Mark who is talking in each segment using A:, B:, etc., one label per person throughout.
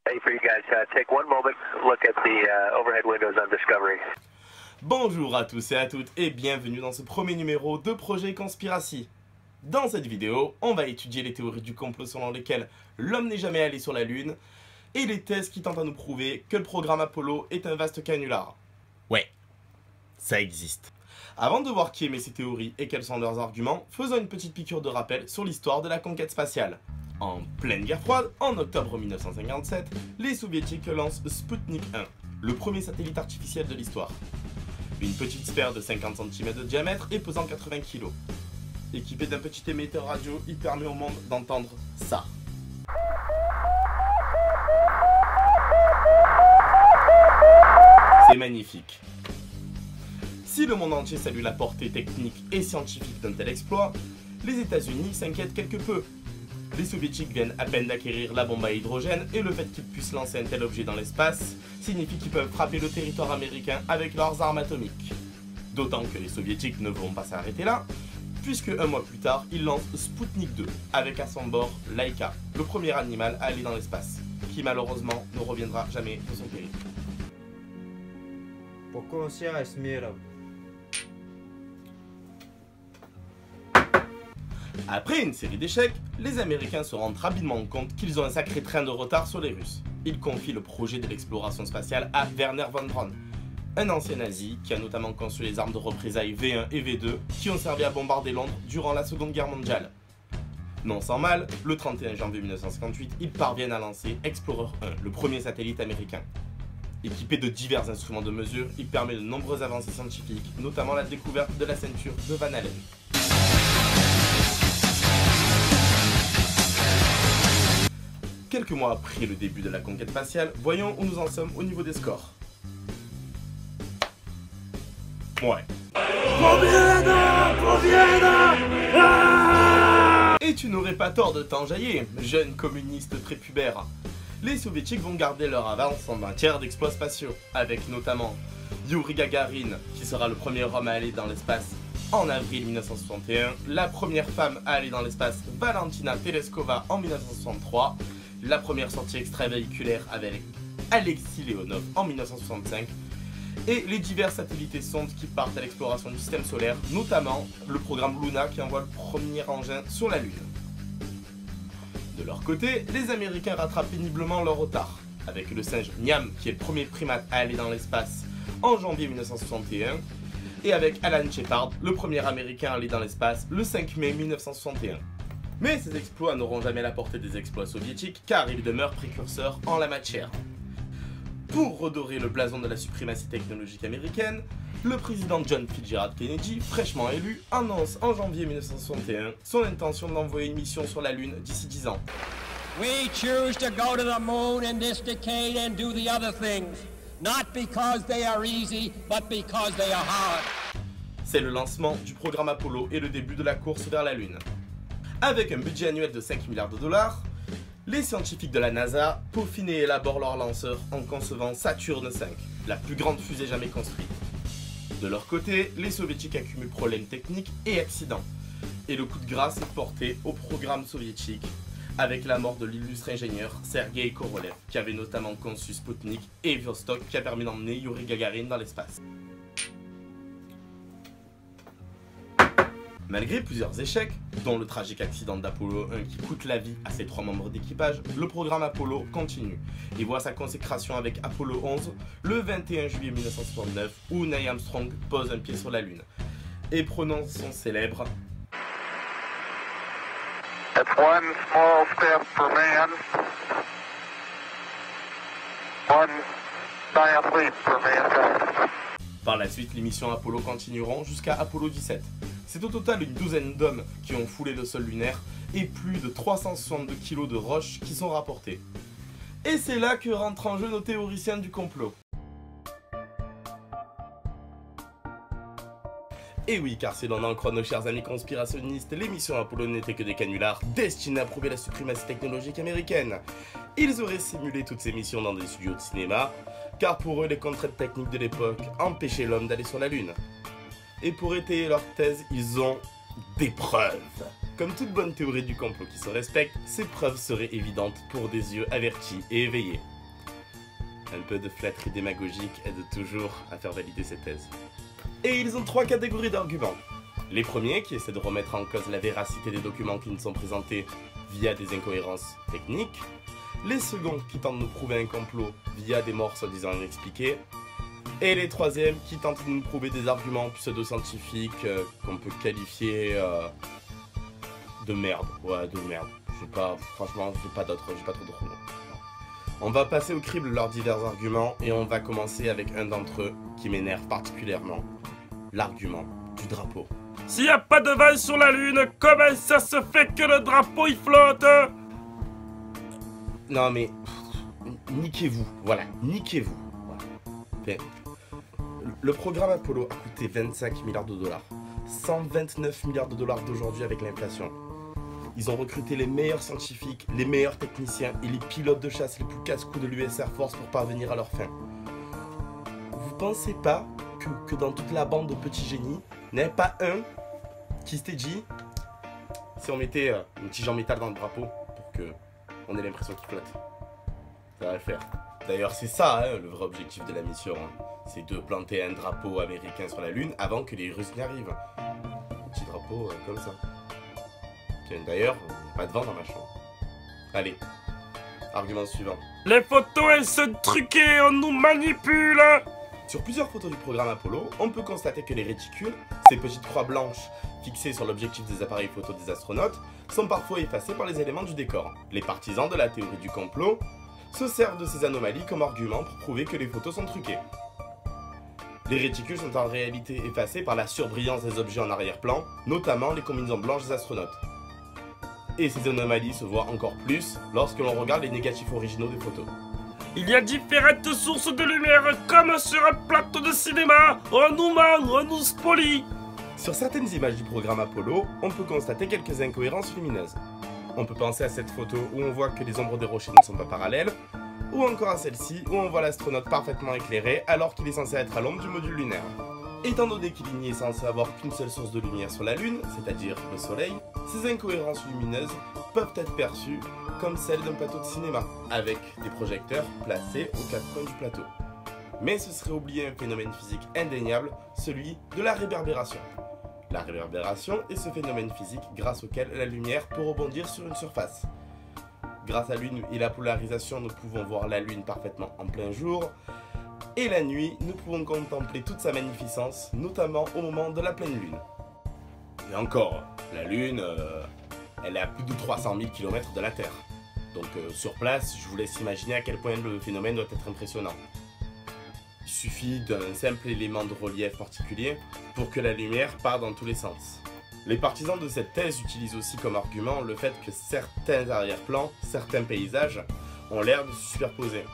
A: Hey, for you guys, take one moment, look at the overhead windows on Discovery.
B: Bonjour à tous et à toutes et bienvenue dans ce premier numéro de Projet Conspiracy. Dans cette vidéo, on va étudier les théories du complot selon lesquelles l'homme n'est jamais allé sur la Lune et les thèses qui tentent à nous prouver que le programme Apollo est un vaste canular. Ouais, ça existe. Avant de voir qui émet ces théories et quels sont leurs arguments, faisons une petite piqûre de rappel sur l'histoire de la conquête spatiale. En pleine guerre froide, en octobre 1957, les soviétiques lancent Sputnik 1, le premier satellite artificiel de l'histoire. Une petite sphère de 50 cm de diamètre et pesant 80 kg. Équipé d'un petit émetteur radio, il permet au monde d'entendre ça. C'est magnifique. Si le monde entier salue la portée technique et scientifique d'un tel exploit, les États-Unis s'inquiètent quelque peu. Les soviétiques viennent à peine d'acquérir la bombe à hydrogène et le fait qu'ils puissent lancer un tel objet dans l'espace signifie qu'ils peuvent frapper le territoire américain avec leurs armes atomiques. D'autant que les soviétiques ne vont pas s'arrêter là, puisque un mois plus tard, ils lancent Sputnik 2, avec à son bord Laika, le premier animal à aller dans l'espace, qui malheureusement ne reviendra jamais de son périple.
C: Pourquoi on sert à смело?
B: Après une série d'échecs, les Américains se rendent rapidement compte qu'ils ont un sacré train de retard sur les Russes. Ils confient le projet de l'exploration spatiale à Werner von Braun, un ancien nazi qui a notamment conçu les armes de représailles V1 et V2 qui ont servi à bombarder Londres durant la Seconde Guerre mondiale. Non sans mal, le 31 janvier 1958, ils parviennent à lancer Explorer 1, le premier satellite américain. Équipé de divers instruments de mesure, il permet de nombreuses avancées scientifiques, notamment la découverte de la ceinture de Van Allen. Quelques mois après le début de la conquête spatiale, voyons où nous en sommes au niveau des scores. Ouais. Et tu n'aurais pas tort de t'enjailler, jeune communiste prépubère. Les soviétiques vont garder leur avance en matière d'exploits spatiaux, avec notamment Yuri Gagarin, qui sera le premier homme à aller dans l'espace en avril 1961, la première femme à aller dans l'espace, Valentina Tereshkova, en 1963, la première sortie extravéhiculaire avec Alexis Leonov en 1965, et les divers satellites et sondes qui partent à l'exploration du système solaire, notamment le programme Luna qui envoie le premier engin sur la Lune. De leur côté, les Américains rattrapent péniblement leur retard, avec le singe Niam qui est le premier primate à aller dans l'espace en janvier 1961, et avec Alan Shepard, le premier Américain à aller dans l'espace le 5 mai 1961. Mais ces exploits n'auront jamais la portée des exploits soviétiques car ils demeurent précurseurs en la matière. Pour redorer le blason de la suprématie technologique américaine, le président John Fitzgerald Kennedy, fraîchement élu, annonce en janvier 1961 son intention d'envoyer une mission sur la Lune d'ici 10 ans.
D: We choose to go to the moon in this decade and do the other things, not because they are easy, but because they are hard.
B: C'est le lancement du programme Apollo et le début de la course vers la Lune. Avec un budget annuel de 5 milliards de dollars, les scientifiques de la NASA peaufinent et élaborent leur lanceur en concevant Saturn V, la plus grande fusée jamais construite. De leur côté, les soviétiques accumulent problèmes techniques et accidents, et le coup de grâce est porté au programme soviétique, avec la mort de l'illustre ingénieur Sergei Korolev, qui avait notamment conçu Sputnik et Vostok, qui a permis d'emmener Yuri Gagarin dans l'espace. Malgré plusieurs échecs, dont le tragique accident d'Apollo 1 qui coûte la vie à ses 3 membres d'équipage, le programme Apollo continue et voit sa consécration avec Apollo 11 le 21 juillet 1969 où Neil Armstrong pose un pied sur la Lune et prononce son célèbre
A: That's one small step for man, one giant leap for mankind.
B: Par la suite, les missions Apollo continueront jusqu'à Apollo 17. C'est au total une douzaine d'hommes qui ont foulé le sol lunaire et plus de 362 kg de roches qui sont rapportés. Et c'est là que rentrent en jeu nos théoriciens du complot. Et oui, car si l'on en croit nos chers amis conspirationnistes, les missions Apollo n'étaient que des canulars destinés à prouver la suprématie technologique américaine. Ils auraient simulé toutes ces missions dans des studios de cinéma, car pour eux les contraintes techniques de l'époque empêchaient l'homme d'aller sur la Lune. Et pour étayer leur thèse, ils ont des preuves. Comme toute bonne théorie du complot qui se respecte, ces preuves seraient évidentes pour des yeux avertis et éveillés. Un peu de flatterie démagogique aide toujours à faire valider ces thèses. Et ils ont 3 catégories d'arguments. Les premiers qui essaient de remettre en cause la véracité des documents qui nous sont présentés via des incohérences techniques. Les seconds qui tentent de nous prouver un complot via des morts soi-disant inexpliquées. Et les troisièmes qui tentent de nous prouver des arguments pseudo-scientifiques qu'on peut qualifier de merde. Ouais, de merde. Franchement, j'ai pas trop d'autres mots. On va passer au crible leurs divers arguments et on va commencer avec un d'entre eux qui m'énerve particulièrement. L'argument du drapeau.
C: S'il n'y a pas de vent sur la lune, comment ça se fait que le drapeau il flotte?
B: Non mais... niquez-vous, voilà, niquez-vous. Voilà. Okay. Le programme Apollo a coûté 25 milliards de dollars. 129 milliards de dollars d'aujourd'hui avec l'inflation. Ils ont recruté les meilleurs scientifiques, les meilleurs techniciens et les pilotes de chasse les plus casse-coups de l'US Air Force pour parvenir à leur fin. Vous pensez pas que dans toute la bande de petits génies, il n'y avait pas un qui s'était dit si on mettait un petit tige en métal dans le drapeau pour que on ait l'impression qu'il flotte. Ça va le faire. D'ailleurs c'est ça hein, le vrai objectif de la mission. Hein. C'est de planter un drapeau américain sur la Lune avant que les Russes n'y arrivent. Un petit drapeau comme ça. D'ailleurs, pas de vent dans ma chambre. Allez, argument suivant.
C: Les photos elles sont truquées, on nous manipule.
B: Sur plusieurs photos du programme Apollo, on peut constater que les réticules, ces petites croix blanches fixées sur l'objectif des appareils photo des astronautes, sont parfois effacées par les éléments du décor. Les partisans de la théorie du complot se servent de ces anomalies comme argument pour prouver que les photos sont truquées. Les réticules sont en réalité effacés par la surbrillance des objets en arrière-plan, notamment les combinaisons blanches des astronautes. Et ces anomalies se voient encore plus lorsque l'on regarde les négatifs originaux des photos.
C: Il y a différentes sources de lumière, comme sur un plateau de cinéma. On nous ment, on nous spolie.
B: Sur certaines images du programme Apollo, on peut constater quelques incohérences lumineuses. On peut penser à cette photo où on voit que les ombres des rochers ne sont pas parallèles, ou encore à celle-ci où on voit l'astronaute parfaitement éclairé alors qu'il est censé être à l'ombre du module lunaire. Étant donné qu'il n'y est censé avoir qu'une seule source de lumière sur la Lune, c'est-à-dire le Soleil, ces incohérences lumineuses peuvent être perçues comme celles d'un plateau de cinéma, avec des projecteurs placés aux 4 coins du plateau. Mais ce serait oublier un phénomène physique indéniable, celui de la réverbération. La réverbération est ce phénomène physique grâce auquel la lumière peut rebondir sur une surface. Grâce à l'une et la polarisation, nous pouvons voir la Lune parfaitement en plein jour, et la nuit, nous pouvons contempler toute sa magnificence, notamment au moment de la pleine lune. Et encore, la Lune, elle est à plus de 300 000 km de la Terre. Donc sur place, je vous laisse imaginer à quel point le phénomène doit être impressionnant. Il suffit d'un simple élément de relief particulier pour que la lumière parte dans tous les sens. Les partisans de cette thèse utilisent aussi comme argument le fait que certains arrière-plans, certains paysages, ont l'air de se superposer,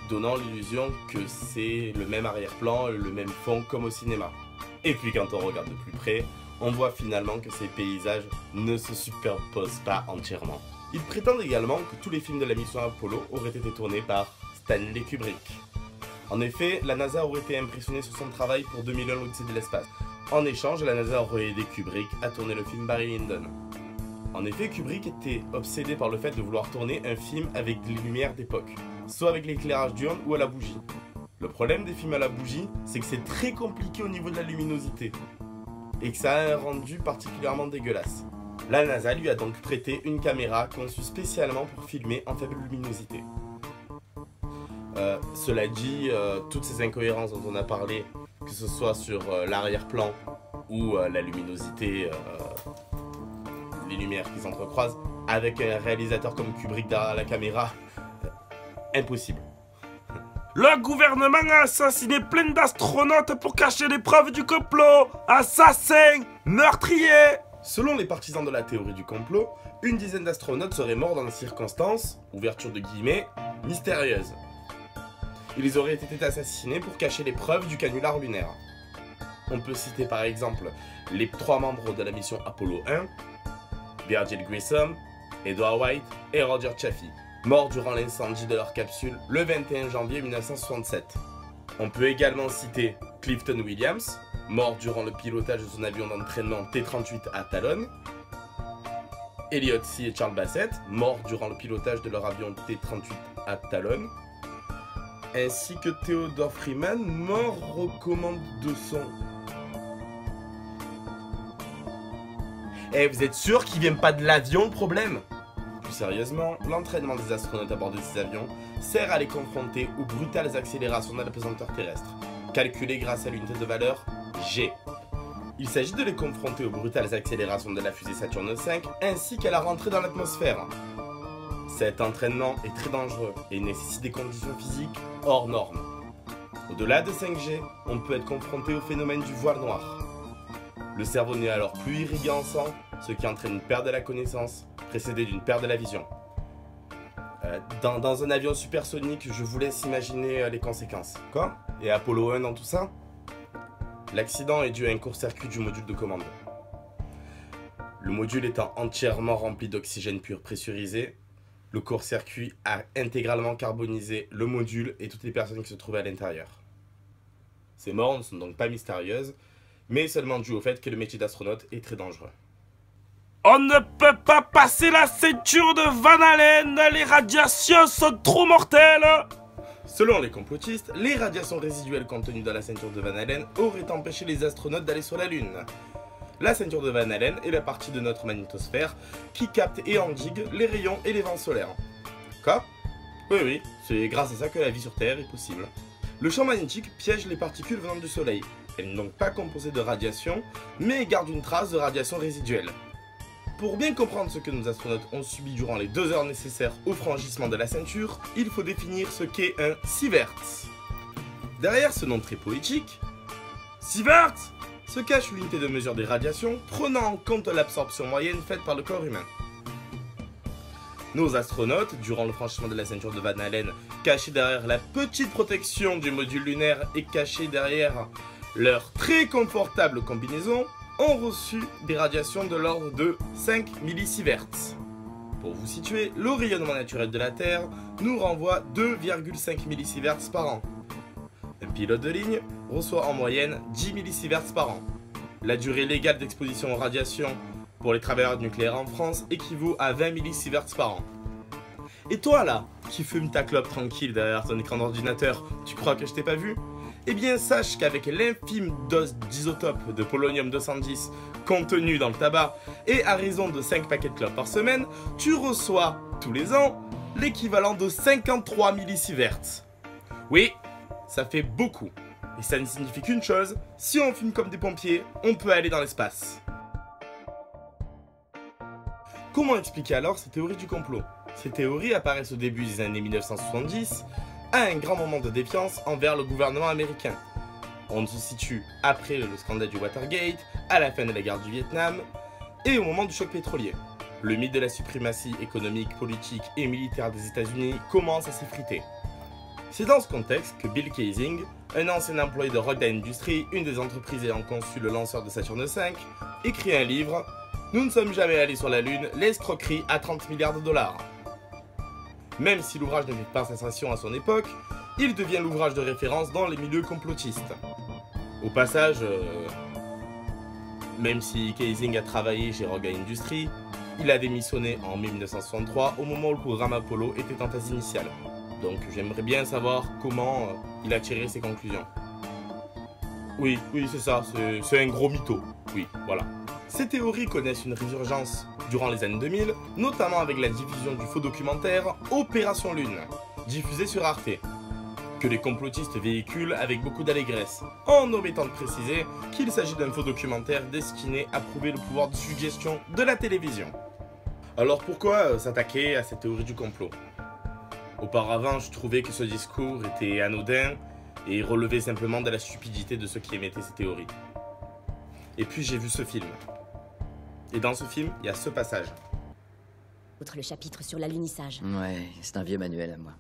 B: donnant l'illusion que c'est le même arrière-plan, le même fond comme au cinéma. Et puis quand on regarde de plus près, on voit finalement que ces paysages ne se superposent pas entièrement. Ils prétendent également que tous les films de la mission Apollo auraient été tournés par Stanley Kubrick. En effet, la NASA aurait été impressionnée sur son travail pour 2001 l'Odyssée de l'espace. En échange, la NASA aurait aidé Kubrick à tourner le film Barry Lyndon. En effet, Kubrick était obsédé par le fait de vouloir tourner un film avec des lumières d'époque, soit avec l'éclairage diurne ou à la bougie. Le problème des films à la bougie, c'est que c'est très compliqué au niveau de la luminosité, et que ça a un rendu particulièrement dégueulasse. La NASA lui a donc prêté une caméra conçue spécialement pour filmer en faible luminosité. Cela dit, toutes ces incohérences dont on a parlé, que ce soit sur l'arrière-plan ou la luminosité, les lumières qui s'entrecroisent, avec un réalisateur comme Kubrick derrière la caméra, impossible.
C: Le gouvernement a assassiné plein d'astronautes pour cacher les preuves du complot. Assassins, meurtriers.
B: Selon les partisans de la théorie du complot, une dizaine d'astronautes seraient morts dans des circonstances, ouverture de guillemets, mystérieuses. Ils auraient été assassinés pour cacher les preuves du canular lunaire. On peut citer par exemple les 3 membres de la mission Apollo 1, Virgil Grissom, Edward White et Roger Chaffee, morts durant l'incendie de leur capsule le 21 janvier 1967. On peut également citer Clifton Williams, mort durant le pilotage de son avion d'entraînement T-38 à Talon, Elliot C. et Charles Bassett, morts durant le pilotage de leur avion T-38 à Talon, ainsi que Theodore Freeman, mort aux commandes de son... Eh, vous êtes sûr qu'ils viennent pas de l'avion, le problème? Plus sérieusement, l'entraînement des astronautes à bord de ces avions sert à les confronter aux brutales accélérations de la pesanteur terrestre, calculées grâce à l'unité de valeur G. Il s'agit de les confronter aux brutales accélérations de la fusée Saturne V ainsi qu'à la rentrée dans l'atmosphère. Cet entraînement est très dangereux et nécessite des conditions physiques hors normes. Au-delà de 5G, on peut être confronté au phénomène du voile noir. Le cerveau n'est alors plus irrigué en sang, ce qui entraîne une perte de la connaissance, précédée d'une perte de la vision. Dans un avion supersonique, je vous laisse imaginer les conséquences. Quoi? Et Apollo 1 dans tout ça? L'accident est dû à un court-circuit du module de commande. Le module étant entièrement rempli d'oxygène pur pressurisé, le court-circuit a intégralement carbonisé le module et toutes les personnes qui se trouvaient à l'intérieur. Ces morts ne sont donc pas mystérieuses, mais seulement dû au fait que le métier d'astronaute est très dangereux.
C: On ne peut pas passer la ceinture de Van Allen, les radiations sont trop mortelles.
B: Selon les complotistes, les radiations résiduelles contenues dans la ceinture de Van Allen auraient empêché les astronautes d'aller sur la Lune. La ceinture de Van Allen est la partie de notre magnétosphère qui capte et endigue les rayons et les vents solaires. Quoi? Oui, c'est grâce à ça que la vie sur Terre est possible. Le champ magnétique piège les particules venant du Soleil. Elle n'est donc pas composée de radiation, mais garde une trace de radiation résiduelle. Pour bien comprendre ce que nos astronautes ont subi durant les 2 heures nécessaires au franchissement de la ceinture, il faut définir ce qu'est un sievert. Derrière ce nom très poétique, sievert se cache l'unité de mesure des radiations prenant en compte l'absorption moyenne faite par le corps humain. Nos astronautes, durant le franchissement de la ceinture de Van Allen, cachés derrière la petite protection du module lunaire et cachés derrière leur très confortable combinaison, ont reçu des radiations de l'ordre de 5 millisieverts. Pour vous situer, le rayonnement naturel de la Terre nous renvoie 2,5 millisieverts par an. Un pilote de ligne reçoit en moyenne 10 millisieverts par an. La durée légale d'exposition aux radiations pour les travailleurs nucléaires en France équivaut à 20 millisieverts par an. Et toi là, qui fume ta clope tranquille derrière ton écran d'ordinateur, tu crois que je t'ai pas vu? Eh bien sache qu'avec l'infime dose d'isotope de polonium-210 contenue dans le tabac et à raison de 5 paquets de clopes par semaine, tu reçois tous les ans l'équivalent de 53 millisieverts. Oui, ça fait beaucoup. Et ça ne signifie qu'une chose, si on fume comme des pompiers, on peut aller dans l'espace. Comment expliquer alors ces théories du complot? Ces théories apparaissent au début des années 1970, à un grand moment de défiance envers le gouvernement américain. On se situe après le scandale du Watergate, à la fin de la guerre du Vietnam, et au moment du choc pétrolier. Le mythe de la suprématie économique, politique et militaire des États-Unis commence à s'effriter. C'est dans ce contexte que Bill Kaysing, un ancien employé de Rocketdyne Industries, une des entreprises ayant conçu le lanceur de Saturne V, écrit un livre « Nous ne sommes jamais allés sur la Lune, l'escroquerie à 30 milliards de dollars ». Même si l'ouvrage ne fait pas sensation à son époque, il devient l'ouvrage de référence dans les milieux complotistes. Au passage, même si Kaysing a travaillé chez Rocketdyne Industries, il a démissionné en mai 1963 au moment où le programme Apollo était en phase initiale. Donc j'aimerais bien savoir comment il a tiré ses conclusions. Oui, c'est ça, c'est un gros mytho. Oui, voilà. Ces théories connaissent une résurgence durant les années 2000, notamment avec la diffusion du faux documentaire Opération Lune, diffusé sur Arte, que les complotistes véhiculent avec beaucoup d'allégresse, en omettant de préciser qu'il s'agit d'un faux documentaire destiné à prouver le pouvoir de suggestion de la télévision. Alors pourquoi s'attaquer à cette théorie du complot? Auparavant, je trouvais que ce discours était anodin et relevait simplement de la stupidité de ceux qui émettaient ces théories. Et puis j'ai vu ce film. Et dans ce film, il y a ce passage.
E: Outre le chapitre sur l'alunissage.
F: Ouais, c'est un vieux manuel à moi.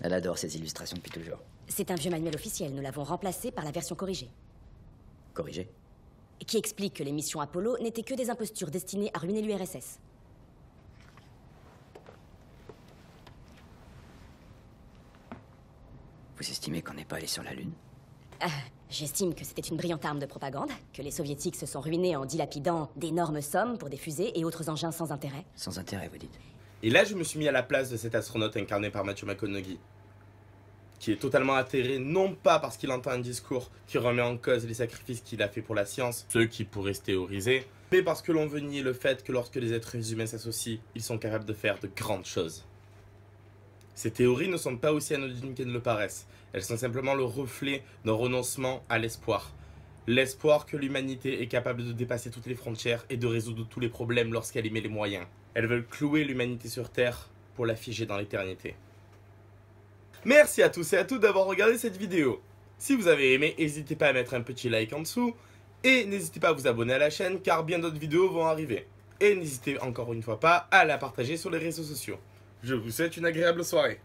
F: Elle adore ces illustrations depuis toujours.
E: C'est un vieux manuel officiel, nous l'avons remplacé par la version corrigée.
F: Corrigé?
E: Qui explique que les missions Apollo n'étaient que des impostures destinées à ruiner l'URSS.
F: Vous estimez qu'on n'est pas allé sur la Lune?
E: J'estime que c'était une brillante arme de propagande, que les soviétiques se sont ruinés en dilapidant d'énormes sommes pour des fusées et autres engins sans intérêt.
F: Sans intérêt, vous dites.
B: Et là, je me suis mis à la place de cet astronaute incarné par Matthew McConaughey, qui est totalement atterré, non pas parce qu'il entend un discours qui remet en cause les sacrifices qu'il a fait pour la science, ceux qui pourraient se théoriser, mais parce que l'on veut nier le fait que lorsque les êtres humains s'associent, ils sont capables de faire de grandes choses. Ces théories ne sont pas aussi anodines qu'elles ne le paraissent. Elles sont simplement le reflet d'un renoncement à l'espoir. L'espoir que l'humanité est capable de dépasser toutes les frontières et de résoudre tous les problèmes lorsqu'elle y met les moyens. Elles veulent clouer l'humanité sur Terre pour la figer dans l'éternité. Merci à tous et à toutes d'avoir regardé cette vidéo. Si vous avez aimé, n'hésitez pas à mettre un petit like en dessous. Et n'hésitez pas à vous abonner à la chaîne car bien d'autres vidéos vont arriver. Et n'hésitez encore une fois pas à la partager sur les réseaux sociaux. Je vous souhaite une agréable soirée.